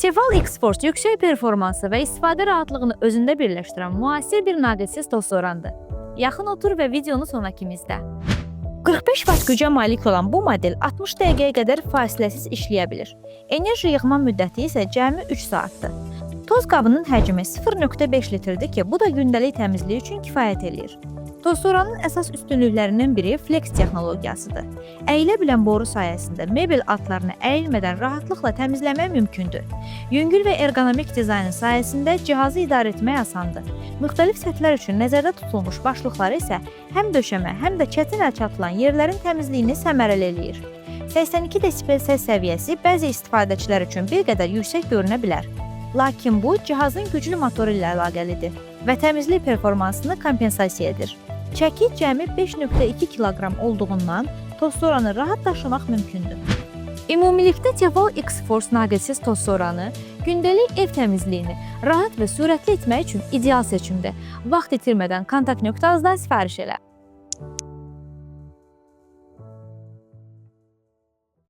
Tefal X-Force yüksək performansı və istifadə rahatlığını özündə birləşdirən müasir bir naqilsiz toz sorandır. Yaxın otur və videonu sona kimi izlə. 45 Watt gücə malik olan bu model 60 dəqiqəyə qədər fasiləsiz işləyə bilir. Enerji yığma müddəti isə cəmi 3 saatdır. Toz qabının həcmi 0,5 litrdir ki, bu da gündəlik təmizlik üçün kifayət eləyir. Toz soranın əsas üstünlüklərindən biri flex texnologiyasıdır. Əyilə bilən boru sayəsində mebel altlarını əyilmədən rahatlıqla təmizləmək mümkündür. Yüngül və ergonomik dizaynı sayəsində cihazı idarə etmək asandır. Müxtəlif səthlər üçün nəzərdə tutulmuş başlıqları isə həm döşəmə, həm də çətin əl çatılan yerlərin təmizliyini səmərəli eləyir. 82 desibel səs səviyyəsi bəzi istifadəçilər üçün bir qədər yüksək görünə bilər. Lakin bu, cihazın güclü motoru ilə əlaqəlidir və təmizlik performansını kompensasiya edir. Çəki cəmi 5,2 kiloqram olduğundan toz soranı rahat daşımaq mümkündür. Ümumilikdə Tefal X-Force naqilsiz toz soranı gündəlik ev təmizliyini rahat və sürətli etmək üçün ideal seçimdir. Vaxt itirmədən kontakt nöqtəmizdən sifariş elə.